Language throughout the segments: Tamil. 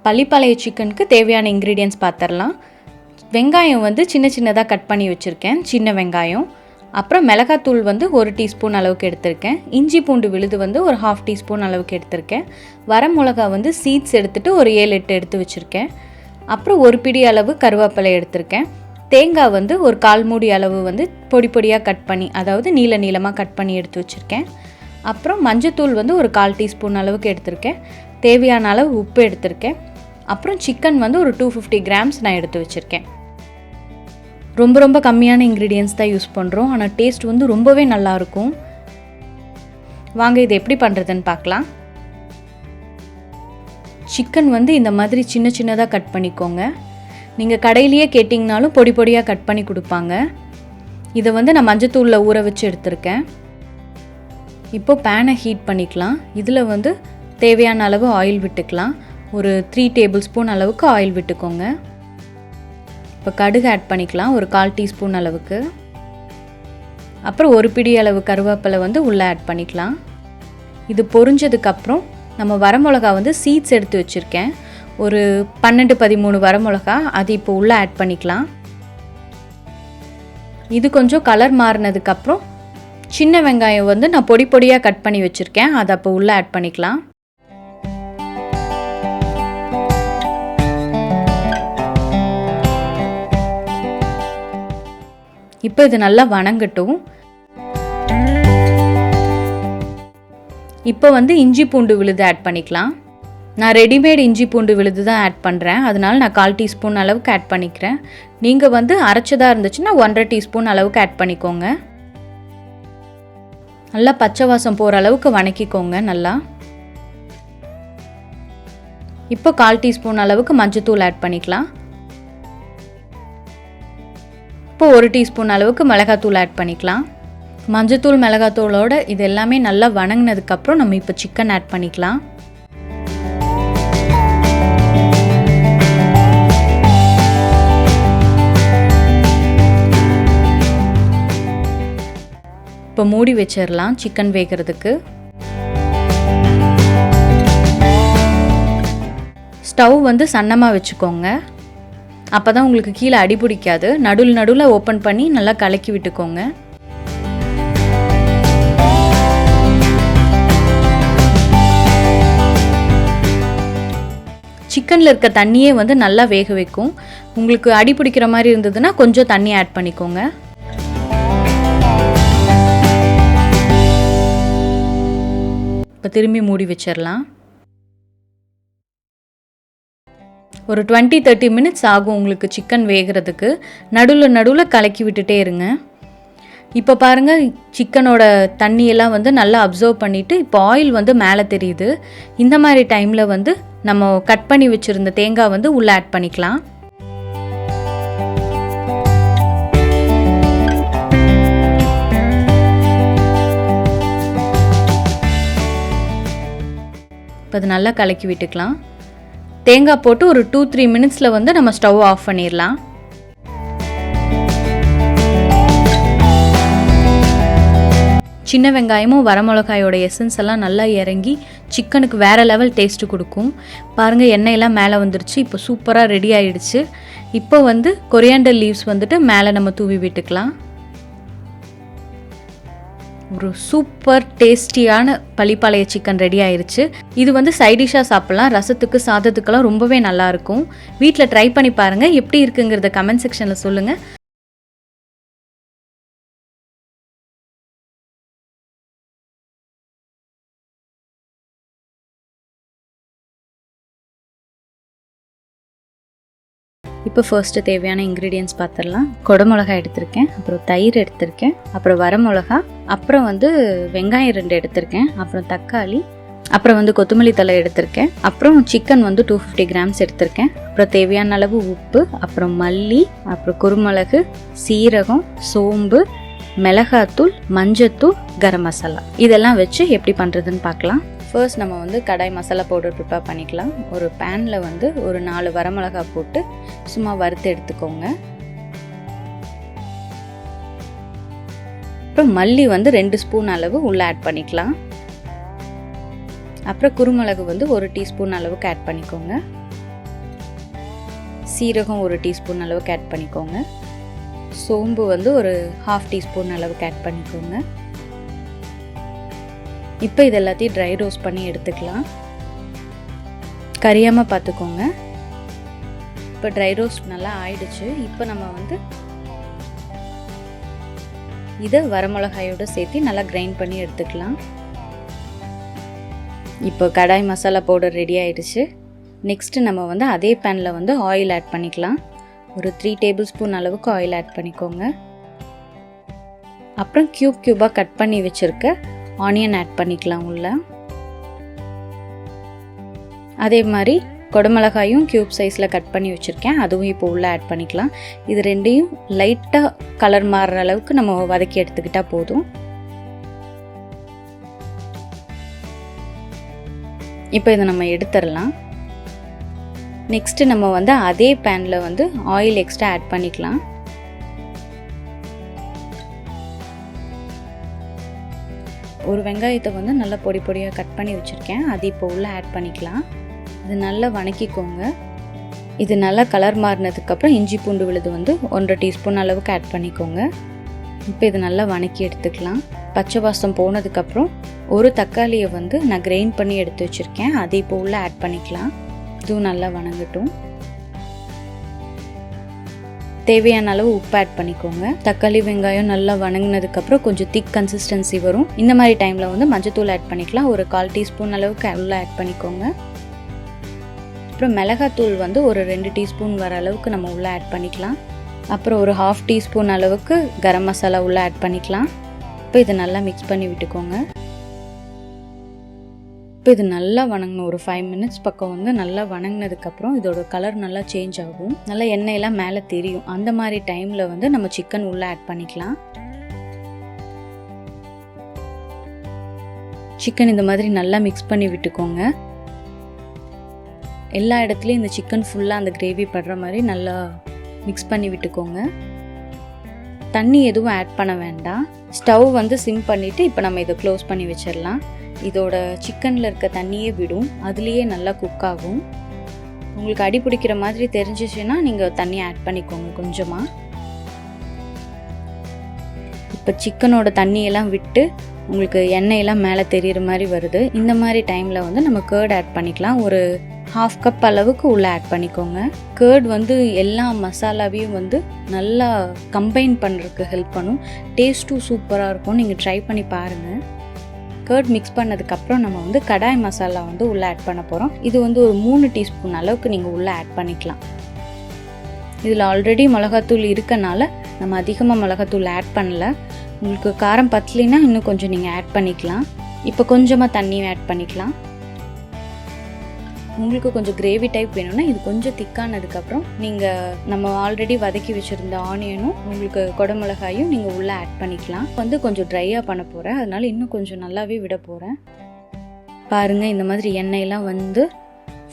பள்ளிப்பாளைய சிக்கனுக்கு தேவையான இன்க்ரீடியன்ட்ஸ் பார்த்துடலாம். வெங்காயம் வந்து சின்ன சின்னதாக கட் பண்ணி வச்சுருக்கேன், சின்ன வெங்காயம். அப்புறம் மிளகாத்தூள் வந்து 1 டீஸ்பூன் அளவுக்கு எடுத்திருக்கேன். இஞ்சி பூண்டு விழுது வந்து ஒரு 1/2 டீஸ்பூன் அளவுக்கு எடுத்திருக்கேன். வரமிளகா வந்து சீட்ஸ் எடுத்துகிட்டு ஒரு 7-8 எடுத்து வச்சுருக்கேன். அப்புறம் ஒரு பிடி அளவு கருவேப்பிலை எடுத்திருக்கேன். தேங்காய் வந்து ஒரு 1/4 மூடி அளவு வந்து பொடி பொடியாக கட் பண்ணி, அதாவது நீளமாக கட் பண்ணி எடுத்து வச்சுருக்கேன். அப்புறம் மஞ்சத்தூள் வந்து ஒரு 1/4 டீஸ்பூன் அளவுக்கு எடுத்திருக்கேன். தேவையான அளவு உப்பு எடுத்திருக்கேன். அப்புறம் சிக்கன் வந்து ஒரு 250 கிராம்ஸ் நான் எடுத்து வச்சுருக்கேன். ரொம்ப கம்மியான இன்க்ரீடியன்ஸ் தான் யூஸ் பண்ணுறோம், ஆனால் டேஸ்ட் வந்து ரொம்பவே நல்லாயிருக்கும். வாங்க இது எப்படி பண்ணுறதுன்னு பார்க்கலாம். சிக்கன் வந்து இந்த மாதிரி சின்ன சின்னதாக கட் பண்ணிக்கோங்க. நீங்கள் கடையிலேயே கேட்டிங்கனாலும் பொடி பொடியாக கட் பண்ணி கொடுப்பாங்க. இதை வந்து நான் மஞ்சத்தூளில் ஊற வச்சு எடுத்திருக்கேன். இப்போது பேனை ஹீட் பண்ணிக்கலாம். இதில் வந்து தேவையான அளவு ஆயில் விட்டுக்கலாம். ஒரு 3 டேபிள் ஸ்பூன் அளவுக்கு ஆயில் விட்டுக்கோங்க. இப்போ கடுகு ஆட் பண்ணிக்கலாம், ஒரு 1/4 டீஸ்பூன் அளவுக்கு. அப்புறம் ஒரு பிடி அளவு கருவேப்பிலை வந்து உள்ளே ஆட் பண்ணிக்கலாம். இது பொரிஞ்சதுக்கப்புறம் நம்ம வரமிளகா வந்து சீட்ஸ் எடுத்து வச்சுருக்கேன், ஒரு 12-13 வரமிளகா, அது இப்போ உள்ளே ஆட் பண்ணிக்கலாம். இது கொஞ்சம் கலர் மாறினதுக்கப்புறம் சின்ன வெங்காயம் வந்து நான் பொடி பொடியாக கட் பண்ணி வச்சுருக்கேன், அதை அப்போ உள்ளே ஆட் பண்ணிக்கலாம். இப்போ இது நல்லா வணங்கட்டும். இப்போ வந்து இஞ்சி பூண்டு விழுது ஆட் பண்ணிக்கலாம். நான் ரெடிமேட் இஞ்சி பூண்டு விழுது தான் ஆட் பண்ணுறேன், அதனால நான் 1/4 டீஸ்பூன் அளவுக்கு ஆட் பண்ணிக்கிறேன். நீங்கள் வந்து அரைச்சதாக இருந்துச்சுன்னா 1/2 டீஸ்பூன் அளவுக்கு ஆட் பண்ணிக்கோங்க. நல்லா பச்சை வாசம் போகிற அளவுக்கு வணக்கிக்கோங்க நல்லா. இப்போ 1/4 டீஸ்பூன் அளவுக்கு மஞ்சத்தூள் ஆட் பண்ணிக்கலாம். இப்போ 1 டீஸ்பூன் அளவுக்கு மிளகாத்தூள் ஆட் பண்ணிக்கலாம். மஞ்சத்தூள் மிளகாத்தூளோட இது எல்லாமே நல்லா வணங்கினதுக்கப்புறம் நம்ம இப்போ சிக்கன் ஆட் பண்ணிக்கலாம். இப்போ மூடி வச்சிடலாம் சிக்கன் வேகிறதுக்கு. ஸ்டவ் வந்து சன்னமாக வச்சுக்கோங்க, அப்போ தான் உங்களுக்கு கீழே அடி பிடிக்காது. நடுவில் ஓப்பன் பண்ணி நல்லா கலக்கி விட்டுக்கோங்க. சிக்கனில் இருக்க தண்ணியே வந்து நல்லா வேக வைக்கும். உங்களுக்கு அடி பிடிக்கிற மாதிரி இருந்ததுன்னா கொஞ்சம் தண்ணி ஆட் பண்ணிக்கோங்க. இப்போ திரும்பி மூடி வச்சிடலாம். ஒரு 20-30 மினிட்ஸ் ஆகும் உங்களுக்கு சிக்கன் வேகிறதுக்கு. நடுவில் கலக்கி விட்டுட்டே இருங்க. இப்போ பாருங்கள், சிக்கனோட தண்ணியெல்லாம் வந்து நல்லா அப்சர்வ் பண்ணிவிட்டு இப்போ ஆயில் வந்து மேலே தெரியுது. இந்த மாதிரி டைமில் வந்து நம்ம கட் பண்ணி வச்சுருந்த தேங்காய் வந்து உள்ளே ஆட் பண்ணிக்கலாம். இப்போ அது நல்லா கலக்கி விட்டுக்கலாம். தேங்காய் போட்டு ஒரு 2-3 மினிட்ஸில் வந்து நம்ம ஸ்டவ் ஆஃப் பண்ணிடலாம். சின்ன வெங்காயமும் வரமிளகாயோட எசன்ஸ் எல்லாம் நல்லா இறங்கி சிக்கனுக்கு வேறு லெவல் டேஸ்ட்டு கொடுக்கும். பாருங்கள், எண்ணெயெல்லாம் மேலே வந்துருச்சு. இப்போ சூப்பராக ரெடி ஆகிடுச்சு. இப்போ வந்து கொரியாண்டர் லீவ்ஸ் வந்துட்டு மேலே நம்ம தூவி விட்டுக்கலாம். ஒரு சூப்பர் டேஸ்டியான பள்ளிப்பாளைய சிக்கன் ரெடி ஆயிடுச்சு. இது வந்து சைடிஷாக சாப்பிட்லாம், ரசத்துக்கு சாதத்துக்கெல்லாம் ரொம்பவே நல்லாயிருக்கும். வீட்டில் ட்ரை பண்ணி பாருங்கள், எப்படி இருக்குங்கிறத கமெண்ட் செக்ஷனில் சொல்லுங்கள். இப்போ ஃபர்ஸ்ட்டு தேவையான இன்க்ரீடியன்ட்ஸ் பார்த்துடலாம். குடமிளகா எடுத்திருக்கேன், அப்புறம் தயிர் எடுத்திருக்கேன், அப்புறம் வரமிளகா, அப்புறம் வந்து வெங்காயம் 2 எடுத்திருக்கேன், அப்புறம் தக்காளி, அப்புறம் வந்து கொத்தமல்லி தழை எடுத்திருக்கேன், அப்புறம் சிக்கன் வந்து 250 கிராம்ஸ் எடுத்திருக்கேன், அப்புறம் தேவையான அளவு உப்பு, அப்புறம் மல்லி, அப்புறம் குருமிளகு, சீரகம், சோம்பு, மிளகாத்தூள், மஞ்சத்தூள், கரம் மசாலா. இதெல்லாம் வச்சு எப்படி பண்ணுறதுன்னு பார்க்கலாம். ஃபர்ஸ்ட் நம்ம வந்து கடாய் மசாலா பவுடர் ப்ரிப்பேர் பண்ணிக்கலாம். ஒரு பேனில் வந்து ஒரு 4 வரமிளகா போட்டு சும்மா வறுத்து எடுத்துக்கோங்க. அப்புறம் மல்லி வந்து 2 ஸ்பூன் அளவு உள்ளே ஆட் பண்ணிக்கலாம். அப்புறம் குருமிளகு வந்து 1 டீஸ்பூன் அளவுக்கு ஆட் பண்ணிக்கோங்க. சீரகம் 1 டீஸ்பூன் அளவுக்கு ஆட் பண்ணிக்கோங்க. சோம்பு வந்து ஒரு 1/2 டீஸ்பூன் அளவுக்கு ஆட் பண்ணிக்கோங்க. இப்போ இது எல்லாத்தையும் ட்ரை ரோஸ்ட் பண்ணி எடுத்துக்கலாம். கரியாமல் பார்த்துக்கோங்க. இப்போ ட்ரை ரோஸ்ட் நல்லா ஆயிடுச்சு. இப்போ நம்ம வந்து இதை வரமிளகாயோடு சேர்த்து நல்லா கிரைண்ட் பண்ணி எடுத்துக்கலாம். இப்போ கடாய் மசாலா பவுடர் ரெடி ஆயிடுச்சு. நெக்ஸ்ட்டு நம்ம வந்து அதே பேனில் வந்து ஆயில் ஆட் பண்ணிக்கலாம். ஒரு 3 டேபிள் ஸ்பூன் அளவுக்கு ஆயில் ஆட் பண்ணிக்கோங்க. அப்புறம் க்யூபாக கட் பண்ணி வச்சுருக்க ஆனியன் ஆட் பண்ணிக்கலாம் உள்ள. அதே மாதிரி கொடமிளகாயும் க்யூப் சைஸில் கட் பண்ணி வச்சுருக்கேன், அதுவும் இப்போ உள்ளே ஆட் பண்ணிக்கலாம். இது ரெண்டையும் லைட்டாக கலர் மாறுற அளவுக்கு நம்ம வதக்கி எடுத்துக்கிட்டால் போதும். இப்போ இதை நம்ம எடுத்துடலாம். நெக்ஸ்ட்டு நம்ம வந்து அதே பேனில் வந்து ஆயில் எக்ஸ்ட்ரா ஆட் பண்ணிக்கலாம். ஒரு வெங்காயத்தை வந்து நல்லா பொடி பொடியாக கட் பண்ணி வச்சுருக்கேன், அது இப்போ உள்ளே ஆட் பண்ணிக்கலாம். இது நல்லா வணக்கிக்கோங்க. இது நல்லா கலர் மாறினதுக்கப்புறம் இஞ்சி பூண்டு விழுது வந்து 1.5 டீஸ்பூன் அளவுக்கு ஆட் பண்ணிக்கோங்க. இப்போ இது நல்லா வணக்கி எடுத்துக்கலாம். பச்சை வாசம் போனதுக்கப்புறம் ஒரு தக்காளியை வந்து நான் கிரைண்ட் பண்ணி எடுத்து வச்சுருக்கேன், அதை இப்போ உள்ளே ஆட் பண்ணிக்கலாம். இதுவும் நல்லா வணங்கட்டும். தேவையான அளவு உப்பு ஆட் பண்ணிக்கோங்க. தக்காளி வெங்காயம் நல்லா வணங்கினதுக்கப்புறம் கொஞ்சம் திக் கன்சிஸ்டன்சி வரும். இந்த மாதிரி டைமில் வந்து மஞ்சத்தூள் ஆட் பண்ணிக்கலாம். ஒரு 1/4 டீஸ்பூன் அளவுக்கு உள்ளே ஆட் பண்ணிக்கோங்க. அப்புறம் மிளகாத்தூள் வந்து ஒரு 2 டீஸ்பூன் வர அளவுக்கு நம்ம உள்ளே ஆட் பண்ணிக்கலாம். அப்புறம் ஒரு 1/2 டீஸ்பூன் அளவுக்கு கரம் மசாலா உள்ளே ஆட் பண்ணிக்கலாம். இப்போ இதை நல்லா மிக்ஸ் பண்ணி விட்டுக்கோங்க. இப்போ இது நல்லா வணங்கணும். ஒரு 5 மினிட்ஸ் பக்கம் வந்து நல்லா வணங்கினதுக்கப்புறம் இதோட கலர் நல்லா சேஞ்ச் ஆகும், நல்லா எண்ணெயெல்லாம் மேலே தெரியும். அந்த மாதிரி டைமில் வந்து நம்ம சிக்கன் உள்ளே ஆட் பண்ணிக்கலாம். சிக்கன் இந்த மாதிரி நல்லா மிக்ஸ் பண்ணி விட்டுக்கோங்க. எல்லா இடத்துலையும் இந்த சிக்கன் ஃபுல்லாக அந்த கிரேவி படுற மாதிரி நல்லா மிக்ஸ் பண்ணி விட்டுக்கோங்க. தண்ணி எதுவும் ஆட் பண்ண வேண்டாம். ஸ்டவ் வந்து சிம் பண்ணிவிட்டு இப்போ நம்ம இதை க்ளோஸ் பண்ணி வச்சிடலாம். இதோட சிக்கனில் இருக்க தண்ணியே விடும், அதுலேயே நல்லா குக் ஆகும். உங்களுக்கு அடி பிடிக்கிற மாதிரி தெரிஞ்சிச்சுன்னா நீங்கள் தண்ணி ஆட் பண்ணிக்கோங்க கொஞ்சமாக. இப்போ சிக்கனோட தண்ணியெல்லாம் விட்டு உங்களுக்கு எண்ணெயெல்லாம் மேலே தெரிகிற மாதிரி வருது. இந்த மாதிரி டைமில் வந்து நம்ம கர்ட் ஆட் பண்ணிக்கலாம். ஒரு 1/2 கப் அளவுக்கு உள்ளே ஆட் பண்ணிக்கோங்க. கர்ட் வந்து எல்லா மசாலாவையும் வந்து நல்லா கம்பைன் பண்ணுறதுக்கு ஹெல்ப் பண்ணும். டேஸ்ட்டும் சூப்பராக இருக்கும், நீங்கள் ட்ரை பண்ணி பாருங்கள். கர்ட் மிக்ஸ் பண்ணதுக்கப்புறம் நம்ம வந்து கடாய் மசாலா வந்து உள்ளே ஆட் பண்ண போகிறோம். இது வந்து ஒரு 3 டீஸ்பூன் அளவுக்கு நீங்கள் உள்ளே ஆட் பண்ணிக்கலாம். இதில் ஆல்ரெடி மிளகாத்தூள் இருக்கனால நம்ம அதிகமாக மிளகாத்தூள் ஆட் பண்ணல. உங்களுக்கு காரம் பத்தலைன்னா இன்னும் கொஞ்சம் நீங்கள் ஆட் பண்ணிக்கலாம். இப்போ கொஞ்சமாக தண்ணியும் ஆட் பண்ணிக்கலாம். உங்களுக்கு கொஞ்சம் கிரேவி டைப் வேணும்னா இது கொஞ்சம் திக்கானதுக்கப்புறம் நீங்கள் நம்ம ஆல்ரெடி வதக்கி வச்சுருந்த ஆனியனும் உங்களுக்கு கொடமிளகாயும் நீங்கள் உள்ளே ஆட் பண்ணிக்கலாம். வந்து கொஞ்சம் ட்ரையாக பண்ண போகிறேன், அதனால இன்னும் கொஞ்சம் நல்லாவே விட போகிறேன். பாருங்கள், இந்த மாதிரி எண்ணெயெல்லாம் வந்து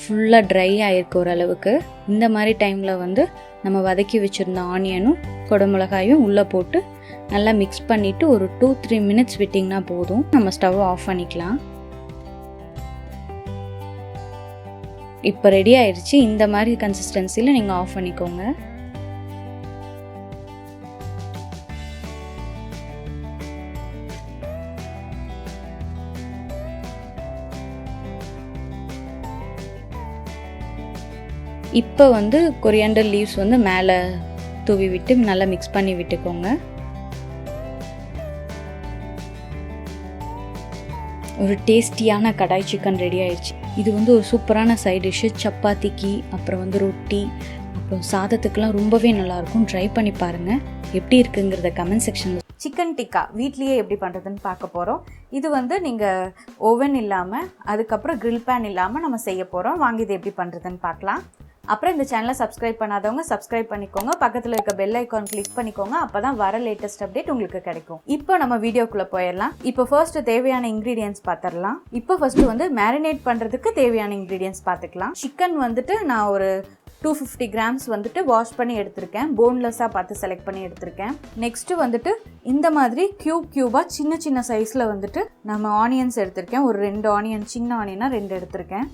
ஃபுல்லாக ட்ரை ஆகிருக்கு ஓரளவுக்கு. இந்த மாதிரி டைமில் வந்து நம்ம வதக்கி வச்சுருந்த ஆனியனும் கொடமிளகாயும் உள்ளே போட்டு நல்லா மிக்ஸ் பண்ணிவிட்டு ஒரு 2-3 மினிட்ஸ் விட்டிங்கன்னா போதும். நம்ம ஸ்டவ் ஆஃப் பண்ணிக்கலாம். இப்போ ரெடி ஆயிடுச்சு. இந்த மாதிரி கன்சிஸ்டன்சியில் நீங்கள் ஆஃப் பண்ணிக்கோங்க. இப்போ வந்து கொரியாண்டர் லீவ்ஸ் வந்து மேலே தூவி விட்டு நல்லா மிக்ஸ் பண்ணி விட்டுக்கோங்க. ஒரு டேஸ்டியான கடாய் சிக்கன் ரெடி ஆயிடுச்சு. இது வந்து ஒரு சூப்பரான சைட் டிஷ்ஷு. சப்பாத்திக்கு, அப்புறம் வந்து ரொட்டி, அப்புறம் சாதத்துக்கெலாம் ரொம்பவே நல்லாயிருக்கும். ட்ரை பண்ணி பாருங்கள், எப்படி இருக்குங்கிறத கமெண்ட் செக்ஷனில். சிக்கன் டிக்கா வீட்லேயே எப்படி பண்ணுறதுன்னு பார்க்க போகிறோம். இது வந்து நீங்கள் ஓவன் இல்லாமல், அதுக்கப்புறம் கிரில் பேன் இல்லாமல் நம்ம செய்ய போகிறோம். வாங்கி இது எப்படி பண்ணுறதுன்னு பார்க்கலாம். அப்புறம் இந்த சேனலை சப்ஸ்கிரைப் பண்ணாதவங்க சப்ஸ்கிரைப் பண்ணிக்கோங்க. பக்கத்தில் இருக்க பெல் ஐக்கான் கிளிக் பண்ணிக்கோங்க. அப்போ தான் வர லேட்டஸ்ட் அப்டேட் உங்களுக்கு கிடைக்கும். இப்போ நம்ம வீடியோக்குள்ளே போயிடலாம். இப்போ ஃபர்ஸ்ட்டு தேவையான இன்க்ரீடியன்ஸ் பார்த்துடலாம். இப்போ ஃபர்ஸ்ட்டு வந்து மேரினேட் பண்ணுறதுக்கு தேவையான இன்க்ரீடியன்ஸ் பார்த்துக்கலாம். சிக்கன் வந்துட்டு நான் ஒரு 250 கிராம்ஸ் வந்துட்டு வாஷ் பண்ணி எடுத்திருக்கேன். போன்லெஸ்ஸாக பார்த்து செலக்ட் பண்ணி எடுத்திருக்கேன். நெக்ஸ்ட்டு வந்துட்டு இந்த மாதிரி க்யூபாக சின்ன சின்ன சைஸில் வந்துட்டு நம்ம ஆனியன்ஸ் எடுத்திருக்கேன். ஒரு 2 ஆனியன், சின்ன ஆனியனாக 2 எடுத்திருக்கேன்.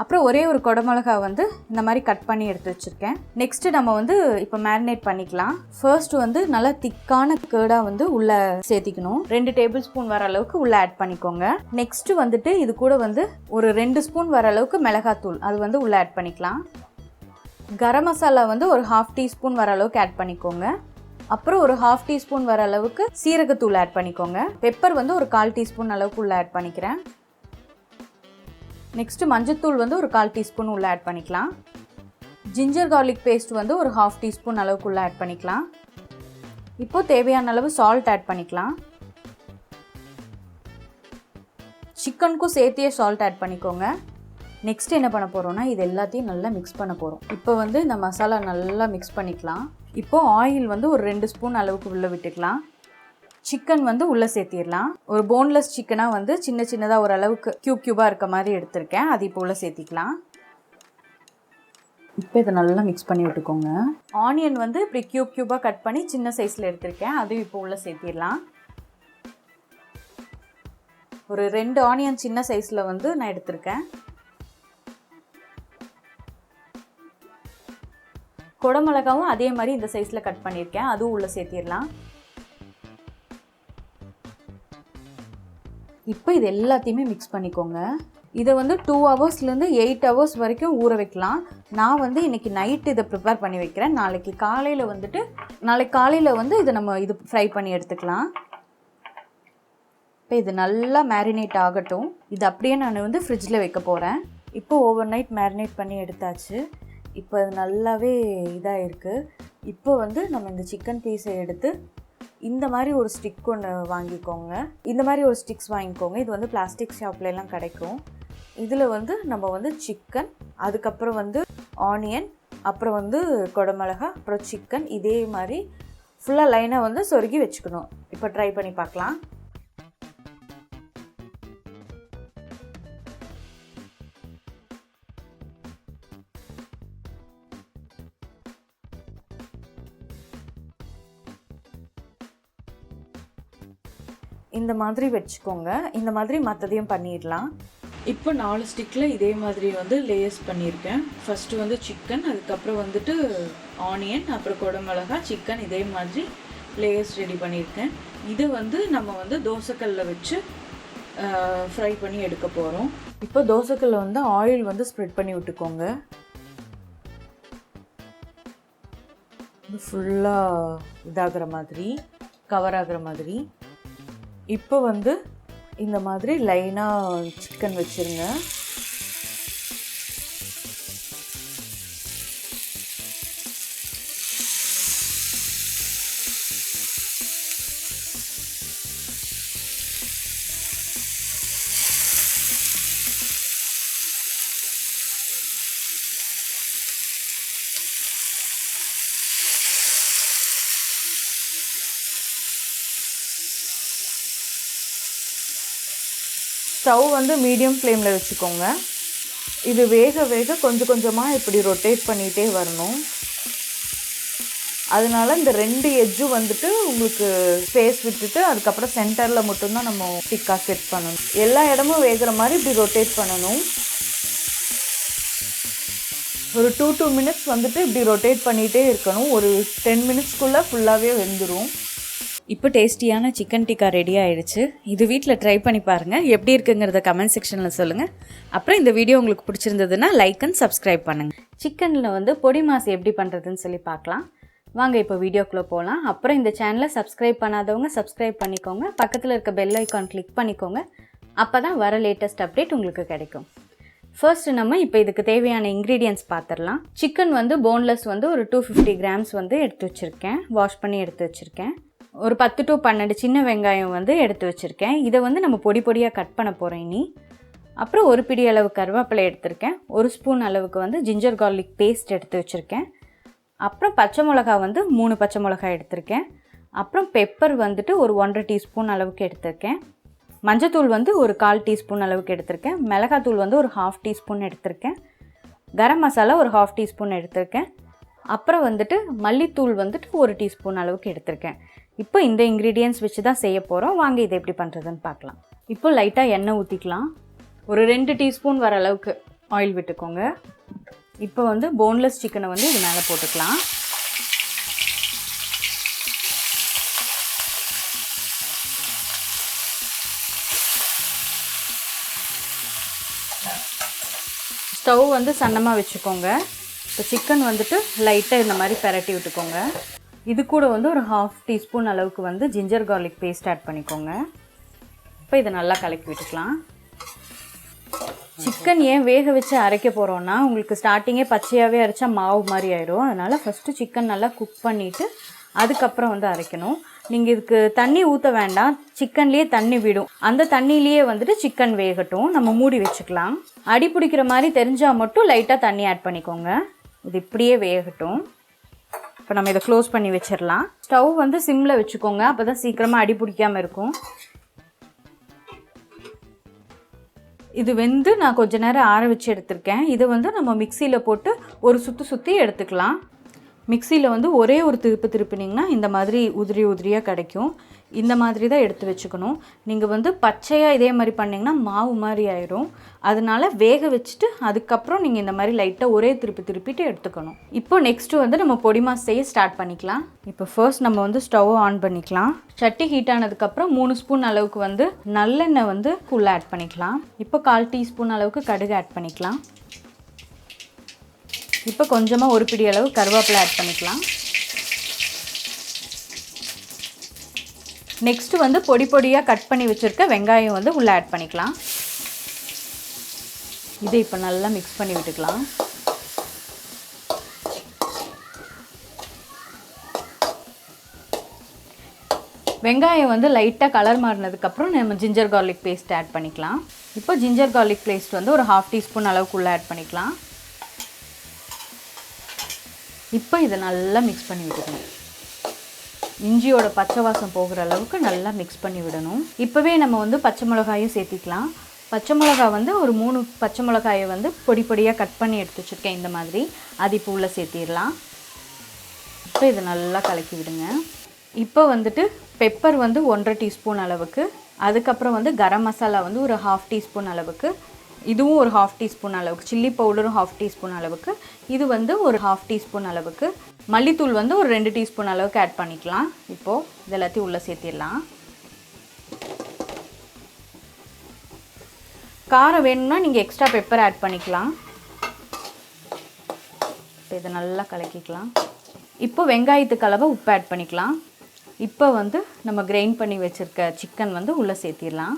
அப்புறம் ஒரே ஒரு குடமிளகா வந்து இந்த மாதிரி கட் பண்ணி எடுத்து வச்சுருக்கேன். நெக்ஸ்ட்டு நம்ம வந்து இப்போ மேரினேட் பண்ணிக்கலாம். ஃபர்ஸ்ட் வந்து நல்லா திக்கான கேர்டாக வந்து உள்ளே சேர்த்திக்கணும். 2 டேபிள் ஸ்பூன் வர அளவுக்கு உள்ளே ஆட் பண்ணிக்கோங்க. நெக்ஸ்ட்டு வந்துட்டு இது கூட வந்து ஒரு 2 ஸ்பூன் வர அளவுக்கு மிளகாத்தூள் அது வந்து உள்ளே ஆட் பண்ணிக்கலாம். கரம் மசாலா வந்து ஒரு 1/2 டீஸ்பூன் வர அளவுக்கு ஆட் பண்ணிக்கோங்க. அப்புறம் ஒரு 1/2 டீஸ்பூன் வர அளவுக்கு சீரகத்தூள் ஆட் பண்ணிக்கோங்க. பெப்பர் வந்து ஒரு 1/4 டீஸ்பூன் அளவுக்கு உள்ள ஆட் பண்ணிக்கிறேன். நெக்ஸ்ட்டு மஞ்சத்தூள் வந்து ஒரு 1/4 டீஸ்பூன் உள்ள ஆட் பண்ணிக்கலாம். ஜிஞ்சர் கார்லிக் பேஸ்ட் வந்து ஒரு 1/2 டீஸ்பூன் அளவுக்கு உள்ள ஆட் பண்ணிக்கலாம். இப்போது தேவையான அளவு சால்ட் ஆட் பண்ணிக்கலாம். சிக்கனுக்கும் சேர்த்தியே சால்ட் ஆட் பண்ணிக்கோங்க. நெக்ஸ்ட் என்ன பண்ண போகிறோம்னா இது எல்லாத்தையும் நல்லா மிக்ஸ் பண்ண போகிறோம். இப்போ வந்து இந்த மசாலா நல்லா மிக்ஸ் பண்ணிக்கலாம். இப்போது ஆயில் வந்து ஒரு 2 ஸ்பூன் அளவுக்கு உள்ளே விட்டுக்கலாம். சிக்கன் வந்து உள்ளே சேர்த்திடலாம். ஒரு போன்லெஸ் சிக்கனாக வந்து சின்ன சின்னதாக ஓரளவுக்கு க்யூபாக இருக்க மாதிரி எடுத்திருக்கேன். அது இப்போ உள்ளே சேர்த்திக்கலாம். இப்போ இதை நல்லா மிக்ஸ் பண்ணி விட்டுக்கோங்க. ஆனியன் வந்து இப்படி க்யூபாக கட் பண்ணி சின்ன சைஸில் எடுத்திருக்கேன். அதுவும் இப்போ உள்ளே சேர்த்திடலாம். ஒரு 2 ஆனியன் சின்ன சைஸில் வந்து நான் எடுத்திருக்கேன். குடமிளகாவும் அதே மாதிரி இந்த சைஸில் கட் பண்ணியிருக்கேன். அதுவும் உள்ளே சேர்த்திடலாம். இப்போ இது எல்லாத்தையுமே மிக்ஸ் பண்ணிக்கோங்க. இதை வந்து 2 ஹவர்ஸ்லேருந்து 8 ஹவர்ஸ் வரைக்கும் ஊற வைக்கலாம். நான் வந்து இன்றைக்கி நைட்டு இதை ப்ரிப்பேர் பண்ணி வைக்கிறேன். நாளைக்கு காலையில் வந்து இதை நம்ம ஃப்ரை பண்ணி எடுத்துக்கலாம். இப்போ இது நல்லா மேரினேட் ஆகட்டும். இது அப்படியே நான் வந்து ஃப்ரிட்ஜில் வைக்க போகிறேன். இப்போ ஓவர் நைட் மேரினேட் பண்ணி எடுத்தாச்சு. இப்போ அது நல்லாவே இதாக இருக்குது. இப்போ வந்து நம்ம இந்த சிக்கன் பீஸை எடுத்து இந்த மாதிரி ஒரு ஸ்டிக் ஒன்று வாங்கிக்கோங்க. இந்த மாதிரி ஒரு ஸ்டிக்ஸ் வாங்கிக்கோங்க. இது வந்து பிளாஸ்டிக் ஷாப்லலாம் கிடைக்கும். இதில் வந்து நம்ம வந்து சிக்கன், அதுக்கப்புறம் வந்து ஆனியன், அப்புறம் வந்து குடமிளகா, அப்புறம் சிக்கன் இதே மாதிரி ஃபுல்லாக லைனாக வந்து சொருகி வச்சுக்கணும். இப்போ ட்ரை பண்ணி பார்க்கலாம். இந்த மாதிரி வச்சுக்கோங்க. இந்த மாதிரி மற்றதையும் பண்ணிடலாம். இப்போ 4 ஸ்டிக்கில் இதே மாதிரி வந்து லேயர்ஸ் பண்ணியிருக்கேன். ஃபஸ்ட்டு வந்து சிக்கன், அதுக்கப்புறம் வந்துட்டு ஆனியன், அப்புறம் குடமிளகா, சிக்கன் இதே மாதிரி லேயர்ஸ் ரெடி பண்ணியிருக்கேன். இதை வந்து நம்ம வந்து தோசைக்கல்லில் வச்சு ஃப்ரை பண்ணி எடுக்க போகிறோம். இப்போ தோசைக்கல்லில் வந்து ஆயில் வந்து ஸ்ப்ரெட் பண்ணி விட்டுக்கோங்க. ஃபுல்லாக இதாகிற மாதிரி, கவர் ஆகிற மாதிரி. இப்போ வந்து இந்த மாதிரி லைனாக சிக்கன் வச்சுருங்க. ஸ்டவ் வந்து மீடியம் ஃப்ளேமில் வச்சுக்கோங்க. இது வேக வேக கொஞ்சம் கொஞ்சமாக இப்படி ரொட்டேட் பண்ணிகிட்டே வரணும். அதனால இந்த 2 எட்ஜும் வந்துட்டு உங்களுக்கு ஸ்பேஸ் விட்டுட்டு அதுக்கப்புறம் சென்டரில் மட்டும்தான் நம்ம டிக்கா செட் பண்ணணும். எல்லா இடமும் வேகிற மாதிரி இப்படி ரொட்டேட் பண்ணணும். ஒரு 2 மினிட்ஸ் வந்துட்டு இப்படி ரொட்டேட் பண்ணிகிட்டே இருக்கணும். ஒரு 10 மினிட்ஸ்க்குள்ளே ஃபுல்லாகவே வெந்துடும். இப்போ டேஸ்டியான சிக்கன் டிக்கா ரெடி ஆயிடுச்சு. இது வீட்டில் ட்ரை பண்ணி பாருங்கள். எப்படி இருக்குங்கிறத கமெண்ட் செக்ஷனில் சொல்லுங்கள். அப்புறம் இந்த வீடியோ உங்களுக்கு பிடிச்சிருந்ததுன்னா லைக் அண்ட் சப்ஸ்கிரைப் பண்ணுங்கள். சிக்கனில் வந்து பொடி மாஸ் எப்படி பண்ணுறதுன்னு சொல்லி பார்க்கலாம். வாங்க இப்போ வீடியோக்குள்ளே போகலாம். அப்புறம் இந்த சேனலை சப்ஸ்கிரைப் பண்ணாதவங்க சப்ஸ்கிரைப் பண்ணிக்கோங்க. பக்கத்தில் இருக்க பெல் ஐக்கான் கிளிக் பண்ணிக்கோங்க. அப்போ தான் வர லேட்டஸ்ட் அப்டேட் உங்களுக்கு கிடைக்கும். ஃபர்ஸ்ட் நம்ம இப்போ இதுக்கு தேவையான இன்க்ரீடியன்ட்ஸ் பார்த்துடலாம். சிக்கன் வந்து போன்லெஸ் வந்து ஒரு 250 கிராம்ஸ் வந்து எடுத்து வச்சுருக்கேன். வாஷ் பண்ணி எடுத்து வச்சுருக்கேன். ஒரு 10 to 12 சின்ன வெங்காயம் வந்து எடுத்து வச்சுருக்கேன். இதை வந்து நம்ம பொடி பொடியாக கட் பண்ண போகிறோம் இனி. அப்புறம் ஒரு பிடி அளவு கருவேப்பிலை எடுத்திருக்கேன். 1 ஸ்பூன் அளவுக்கு வந்து ஜிஞ்சர் கார்லிக் பேஸ்ட் எடுத்து வச்சுருக்கேன். அப்புறம் பச்சை மிளகா வந்து 3 பச்சை மிளகாய் எடுத்திருக்கேன். அப்புறம் பெப்பர் வந்துட்டு ஒரு 1.5 டீஸ்பூன் அளவுக்கு எடுத்திருக்கேன். மஞ்சத்தூள் வந்து ஒரு 1/4 டீஸ்பூன் அளவுக்கு எடுத்திருக்கேன். மிளகாத்தூள் வந்து ஒரு 1/2 டீஸ்பூன் எடுத்திருக்கேன். கரம் மசாலா ஒரு 1/2 டீஸ்பூன் எடுத்திருக்கேன். அப்புறம் வந்துட்டு மல்லித்தூள் வந்துட்டு 1 டீஸ்பூன் அளவுக்கு எடுத்திருக்கேன். இப்போ இந்த இன்க்ரீடியன்ட்ஸ் வச்சு தான் செய்ய போகிறோம். வாங்க இதை எப்படி பண்ணுறதுன்னு பார்க்கலாம். இப்போ லைட்டாக எண்ணெய் ஊற்றிக்கலாம். ஒரு 2 டீஸ்பூன் வர அளவுக்கு ஆயில் விட்டுக்கோங்க. இப்போ வந்து போன்லெஸ் சிக்கனை வந்து இது மேலே போட்டுக்கலாம். ஸ்டவ் வந்து சன்னமாக வச்சுக்கோங்க. இப்போ சிக்கன் வந்துட்டு லைட்டாக இந்த மாதிரி பெரட்டி விட்டுக்கோங்க. இது கூட வந்து ஒரு 1/2 டீஸ்பூன் அளவுக்கு வந்து ஜிஞ்சர் கார்லிக் பேஸ்ட் ஆட் பண்ணிக்கோங்க. இப்போ இதை நல்லா கலக்கி விட்டுக்கலாம். சிக்கன் ஏன் வேக வச்சு அரைக்க போகிறோன்னா, உங்களுக்கு ஸ்டார்டிங்கே பச்சையாகவே அரைச்சா மாவு மாதிரி ஆயிடும். அதனால் ஃபஸ்ட்டு சிக்கன் நல்லா குக் பண்ணிவிட்டு அதுக்கப்புறம் வந்து அரைக்கணும். நீங்கள் இதுக்கு தண்ணி ஊற்ற வேண்டாம், சிக்கன்லேயே தண்ணி விடும். அந்த தண்ணியிலேயே வந்துட்டு சிக்கன் வேகட்டும். நம்ம மூடி வச்சுக்கலாம். அடி பிடிக்கிற மாதிரி தெரிஞ்சால் மட்டும் லைட்டாக தண்ணி ஆட் பண்ணிக்கோங்க. இது இப்படியே வேகட்டும். இப்போ நம்ம இதை க்ளோஸ் பண்ணி வச்சிடலாம். ஸ்டவ் வந்து சிம்மில் வச்சுக்கோங்க, அப்போ தான் சீக்கிரமாக அடி பிடிக்காமல் இருக்கும். இது வெந்து நான் கொஞ்ச நேரம் ஆற வச்சு எடுத்திருக்கேன். இதை வந்து நம்ம மிக்சியில் போட்டு ஒரு சுற்றி எடுத்துக்கலாம். மிக்சியில் வந்து ஒரே ஒரு திருப்பினீங்கன்னா இந்த மாதிரி உதிரியாக கிடைக்கும். இந்த மாதிரி தான் எடுத்து வச்சுக்கணும். நீங்கள் வந்து பச்சையாக இதே மாதிரி பண்ணிங்கன்னா மாவு மாதிரி ஆயிடும். அதனால வேக வச்சுட்டு அதுக்கப்புறம் நீங்கள் இந்த மாதிரி லைட்டாக ஒரே திருப்பிட்டு எடுத்துக்கணும். இப்போ நெக்ஸ்ட்டு வந்து நம்ம பொடி மாஸ் செய்ய ஸ்டார்ட் பண்ணிக்கலாம். இப்போ ஃபர்ஸ்ட் நம்ம வந்து ஸ்டவ் ஆன் பண்ணிக்கலாம். சட்டி ஹீட் ஆனதுக்கப்புறம் 3 ஸ்பூன் அளவுக்கு வந்து நல்லெண்ணெய் வந்து ஃபுல்லாக ஆட் பண்ணிக்கலாம். இப்போ 1/4 டீஸ்பூன் அளவுக்கு கடுகு ஆட் பண்ணிக்கலாம். இப்போ கொஞ்சமாக ஒரு பிடி அளவு கருவேப்பிலை ஆட் பண்ணிக்கலாம். நெக்ஸ்ட்டு வந்து பொடியாக கட் பண்ணி வச்சுருக்க வெங்காயம் வந்து உள்ளே ஆட் பண்ணிக்கலாம். இதை இப்போ நல்லா மிக்ஸ் பண்ணி விட்டுக்கலாம். வெங்காயம் வந்து லைட்டாக கலர் மாறினதுக்கப்புறம் நம்ம ஜிஞ்சர் கார்லிக் பேஸ்ட் ஆட் பண்ணிக்கலாம். இப்போ ஜிஞ்சர் கார்லிக் பேஸ்ட் வந்து ஒரு 1/2 டீஸ்பூன் அளவுக்கு உள்ளே ஆட் பண்ணிக்கலாம். இப்போ இதை நல்லா மிக்ஸ் பண்ணி விட்டுக்கணும். இஞ்சியோட பச்சை வாசம் போகிற அளவுக்கு நல்லா மிக்ஸ் பண்ணி விடணும். இப்போவே நம்ம வந்து பச்சை மிளகாயும் சேர்த்திக்கலாம். பச்சை மிளகா வந்து ஒரு 3 பச்சை மிளகாயை வந்து பொடியாக கட் பண்ணி எடுத்து வச்சுருக்கேன் இந்த மாதிரி. அது இப்போ உள்ளே சேர்த்திடலாம். இப்போ இதை நல்லா கலக்கி விடுங்க. இப்போ வந்துட்டு பெப்பர் வந்து 1/2 டீஸ்பூன் அளவுக்கு, அதுக்கப்புறம் வந்து கரம் மசாலா வந்து ஒரு 1/2 டீஸ்பூன் அளவுக்கு, இதுவும் ஒரு 1/2 டீஸ்பூன் அளவுக்கு, சில்லி பவுடரும் 1/2 டீஸ்பூன் அளவுக்கு, இது வந்து ஒரு 1/2 டீஸ்பூன் அளவுக்கு, மல்லித்தூள் வந்து ஒரு 2 டீஸ்பூன் அளவுக்கு ஆட் பண்ணிக்கலாம். இப்போது இது எல்லாத்தையும் உள்ளே சேர்த்திடலாம். காரம் வேணும்னா நீங்கள் எக்ஸ்ட்ரா பெப்பர் ஆட் பண்ணிக்கலாம். இப்போ இதை நல்லா கலக்கிக்கலாம். இப்போ வெங்காயத்துக்கு அளவு உப்பு ஆட் பண்ணிக்கலாம். இப்போ வந்து நம்ம கிரைண்ட் பண்ணி வச்சுருக்க சிக்கன் வந்து உள்ளே சேர்த்திடலாம்.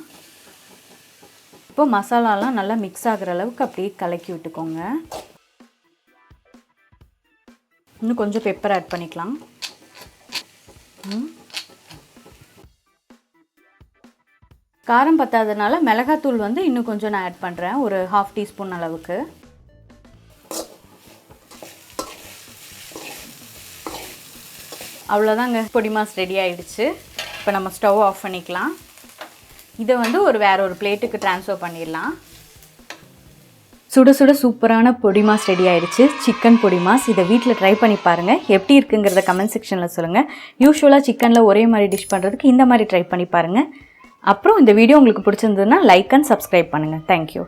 இப்போ மசாலாலாம் நல்லா மிக்ஸ் ஆகிற அளவுக்கு அப்படியே கலக்கி விட்டுக்கோங்க. இன்னும் கொஞ்சம் பெப்பர் ஆட் பண்ணிக்கலாம். காரம் பத்தாதனால மிளகாத்தூள் வந்து இன்னும் கொஞ்சம் நான் ஆட் பண்ணுறேன், ஒரு 1/2 டீஸ்பூன் அளவுக்கு. அவ்வளோதாங்க, பொடி மாஸ் ரெடி ஆகிடுச்சு. இப்போ நம்ம ஸ்டவ் ஆஃப் பண்ணிக்கலாம். இதை வந்து வேற ஒரு பிளேட்டுக்கு ட்ரான்ஸ்ஃபர் பண்ணிடலாம். சுட சுட சூப்பரான பொடி மாஸ் ரெடி ஆயிடுச்சு. சிக்கன் பொடி மாஸ். இதை வீட்டில் ட்ரை பண்ணி பாருங்கள். எப்படி இருக்குங்கிறத கமெண்ட் செக்ஷனில் சொல்லுங்கள். யூஸ்வலாக சிக்கனில் ஒரே மாதிரி டிஷ் பண்ணுறதுக்கு இந்த மாதிரி ட்ரை பண்ணி பாருங்கள். அப்புறம் இந்த வீடியோ உங்களுக்கு பிடிச்சிருந்ததுன்னா லைக் அண்ட் சப்ஸ்கிரைப் பண்ணுங்கள். தேங்க்யூ.